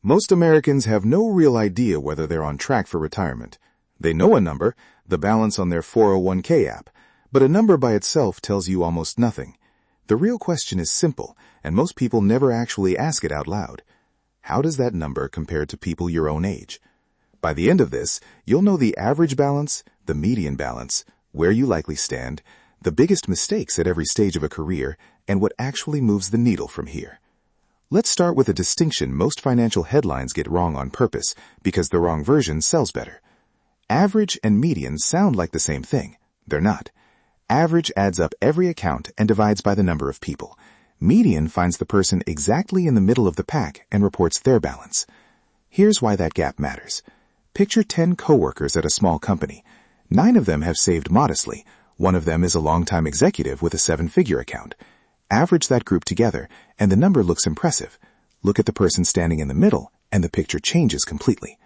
Most Americans have no real idea whether they're on track for retirement. They know a number, the balance on their 401k app, but a number by itself tells you almost nothing. The real question is simple, and most people never actually ask it out loud. How does that number compare to people your own age? By the end of this, you'll know the average balance, the median balance, where you likely stand, the biggest mistakes at every stage of a career, and what actually moves the needle from here. Let's start with a distinction most financial headlines get wrong on purpose because the wrong version sells better. Average and median sound like the same thing. They're not. Average adds up every account and divides by the number of people. Median finds the person exactly in the middle of the pack and reports their balance. Here's why that gap matters. Picture 10 coworkers at a small company. 9 of them have saved modestly. 1 of them is a longtime executive with a 7-figure account. Average that group together, and the number looks impressive. Look at the person standing in the middle, and the picture changes completely.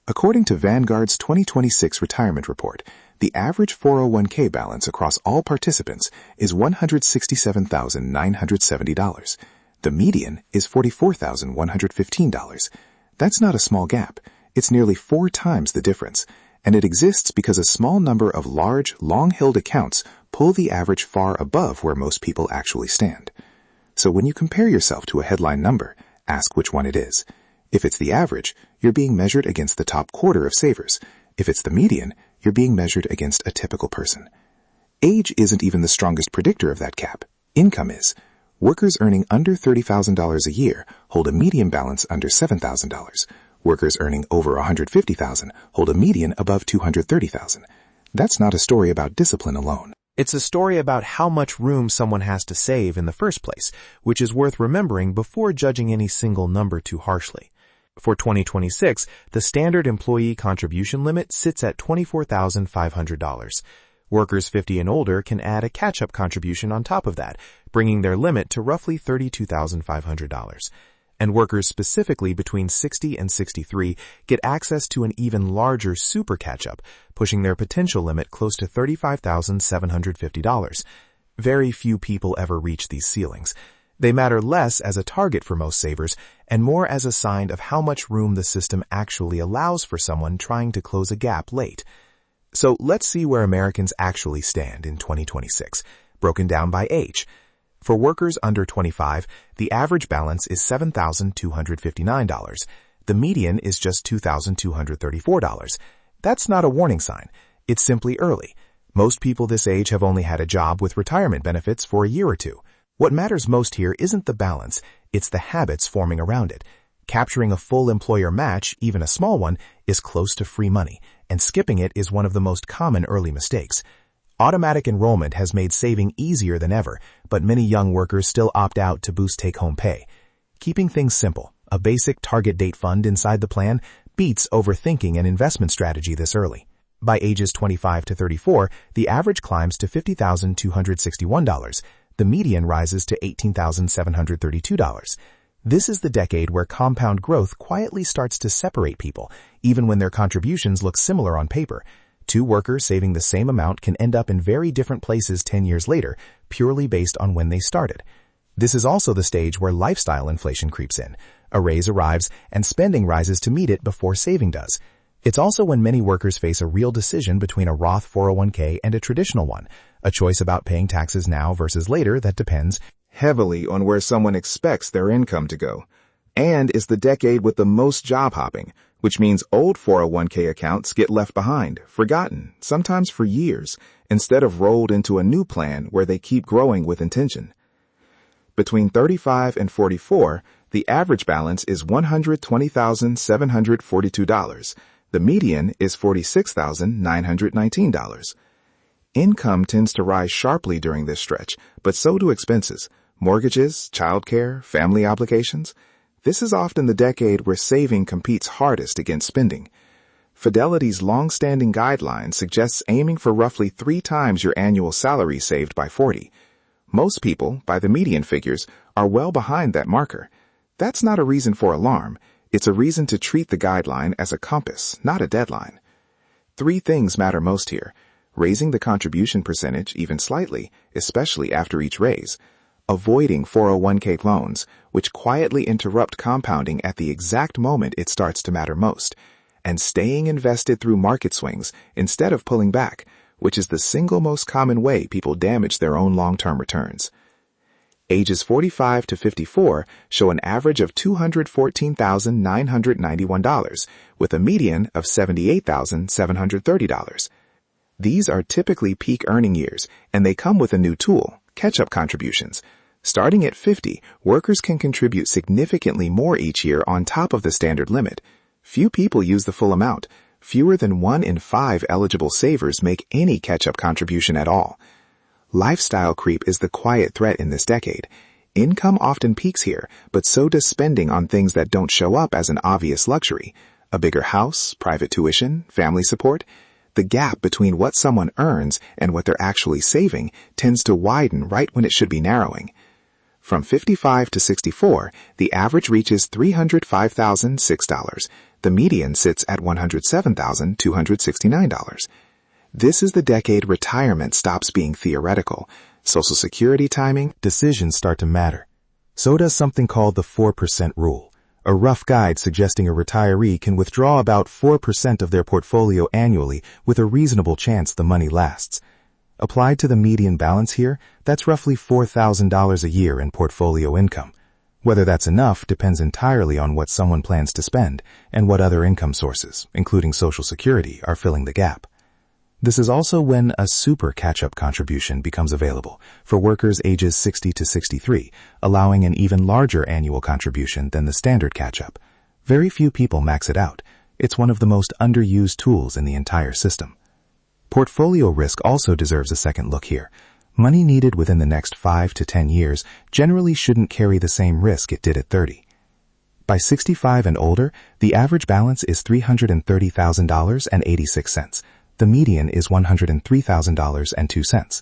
According to Vanguard's 2026 retirement report, the average 401k balance across all participants is $167,970. The median is $44,115. That's not a small gap. It's nearly 4 times the difference, and it exists because a small number of large, long-held accounts pull the average far above where most people actually stand. So when you compare yourself to a headline number, ask which one it is. If it's the average, you're being measured against the top quarter of savers. If it's the median, you're being measured against a typical person. Age isn't even the strongest predictor of that gap. Income is. Workers earning under $30,000 a year hold a median balance under $7,000. Workers earning over $150,000 hold a median above $230,000. That's not a story about discipline alone. It's a story about how much room someone has to save in the first place, which is worth remembering before judging any single number too harshly. For 2026, the standard employee contribution limit sits at $24,500. Workers 50 and older can add a catch-up contribution on top of that, bringing their limit to roughly $32,500. And workers specifically between 60 and 63 get access to an even larger super catch-up, pushing their potential limit close to $35,750. Very few people ever reach these ceilings. They matter less as a target for most savers and more as a sign of how much room the system actually allows for someone trying to close a gap late. So let's see where Americans actually stand in 2026, broken down by age. For workers under 25, the average balance is $7,259. The median is just $2,234. That's not a warning sign. It's simply early. Most people this age have only had a job with retirement benefits for a year or two. What matters most here isn't the balance, it's the habits forming around it. Capturing a full employer match, even a small one, is close to free money, and skipping it is one of the most common early mistakes. Automatic enrollment has made saving easier than ever, but many young workers still opt out to boost take-home pay. Keeping things simple, a basic target date fund inside the plan beats overthinking an investment strategy this early. By ages 25 to 34, the average climbs to $50,261. The median rises to $18,732. This is the decade where compound growth quietly starts to separate people, even when their contributions look similar on paper. 2 workers saving the same amount can end up in very different places 10 years later, purely based on when they started. This is also the stage where lifestyle inflation creeps in. A raise arrives, and spending rises to meet it before saving does. It's also when many workers face a real decision between a Roth 401k and a traditional one, a choice about paying taxes now versus later that depends heavily on where someone expects their income to go. And is the decade with the most job hopping, which means old 401k accounts get left behind, forgotten, sometimes for years, instead of rolled into a new plan where they keep growing with intention. Between 35 and 44, the average balance is $120,742. The median is $46,919. Income tends to rise sharply during this stretch, but so do expenses, mortgages, childcare, family obligations. This is often the decade where saving competes hardest against spending. Fidelity's long-standing guideline suggests aiming for roughly 3 times your annual salary saved by 40. Most people, by the median figures, are well behind that marker. That's not a reason for alarm. It's a reason to treat the guideline as a compass, not a deadline. 3 things matter most here. Raising the contribution percentage even slightly, especially after each raise. avoiding 401k loans, which quietly interrupt compounding at the exact moment it starts to matter most, and staying invested through market swings instead of pulling back, which is the single most common way people damage their own long-term returns. Ages 45 to 54 show an average of $214,991, with a median of $78,730. These are typically peak earning years, and they come with a new tool, catch-up contributions. Starting at 50, workers can contribute significantly more each year on top of the standard limit. Few people use the full amount. Fewer than 1 in 5 eligible savers make any catch-up contribution at all. Lifestyle creep is the quiet threat in this decade. Income often peaks here, but so does spending on things that don't show up as an obvious luxury. A bigger house, private tuition, family support. The gap between what someone earns and what they're actually saving tends to widen right when it should be narrowing. From 55 to 64, the average reaches $305,006. The median sits at $107,269. This is the decade retirement stops being theoretical. Social Security timing, Decisions start to matter. So does something called the 4% rule, a rough guide suggesting a retiree can withdraw about 4% of their portfolio annually with a reasonable chance the money lasts. Applied to the median balance here, that's roughly $4,000 a year in portfolio income. Whether that's enough depends entirely on what someone plans to spend and what other income sources, including Social Security, are filling the gap. This is also when a super catch-up contribution becomes available for workers ages 60 to 63, allowing an even larger annual contribution than the standard catch-up. Very few people max it out. It's one of the most underused tools in the entire system. Portfolio risk also deserves a second look here. Money needed within the next 5 to 10 years generally shouldn't carry the same risk it did at 30. By 65 and older, the average balance is $330,000.86. The median is $103,002.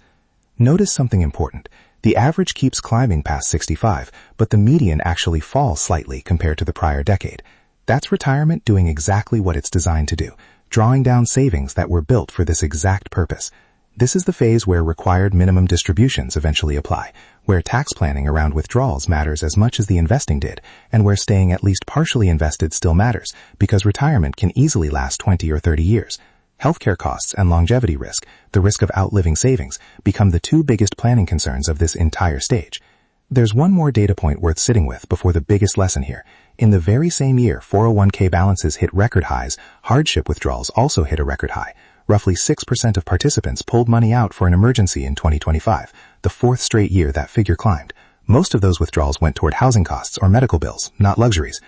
Notice something important. The average keeps climbing past 65, but the median actually falls slightly compared to the prior decade. That's retirement doing exactly what it's designed to do, drawing down savings that were built for this exact purpose. This is the phase where required minimum distributions eventually apply, where tax planning around withdrawals matters as much as the investing did, and where staying at least partially invested still matters, because retirement can easily last 20 or 30 years. Healthcare costs and longevity risk, the risk of outliving savings, become the two biggest planning concerns of this entire stage. There's one more data point worth sitting with before the biggest lesson here. In the very same year 401k balances hit record highs, hardship withdrawals also hit a record high. Roughly 6% of participants pulled money out for an emergency in 2025, the fourth straight year that figure climbed. Most of those withdrawals went toward housing costs or medical bills, not luxuries.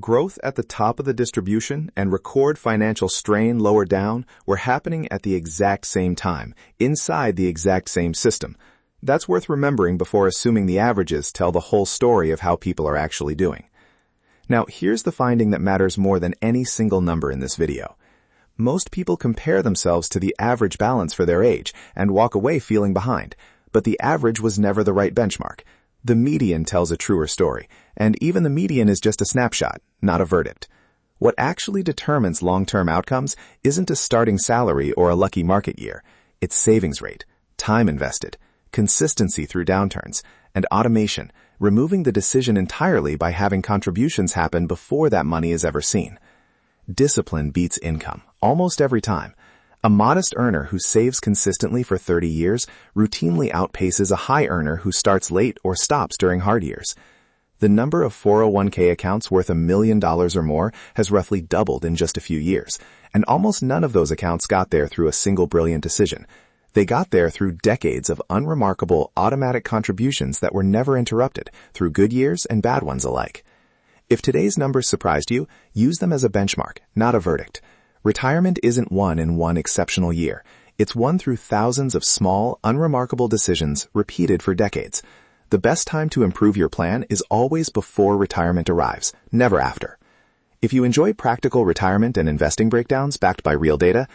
Growth at the top of the distribution and record financial strain lower down were happening at the exact same time, inside the exact same system. That's worth remembering before assuming the averages tell the whole story of how people are actually doing. Now, here's the finding that matters more than any single number in this video. Most people compare themselves to the average balance for their age and walk away feeling behind, but the average was never the right benchmark. The median tells a truer story, and even the median is just a snapshot, not a verdict. What actually determines long-term outcomes isn't a starting salary or a lucky market year. It's savings rate, time invested, consistency through downturns, and automation, removing the decision entirely by having contributions happen before that money is ever seen. Discipline beats income, almost every time. A modest earner who saves consistently for 30 years routinely outpaces a high earner who starts late or stops during hard years. The number of 401k accounts worth $1 million or more has roughly doubled in just a few years, and almost none of those accounts got there through a single brilliant decision. They got there through decades of unremarkable automatic contributions that were never interrupted, through good years and bad ones alike. If today's numbers surprised you, use them as a benchmark, not a verdict. Retirement isn't won in one exceptional year. It's won through thousands of small, unremarkable decisions repeated for decades. The best time to improve your plan is always before retirement arrives, never after. If you enjoy practical retirement and investing breakdowns backed by real data,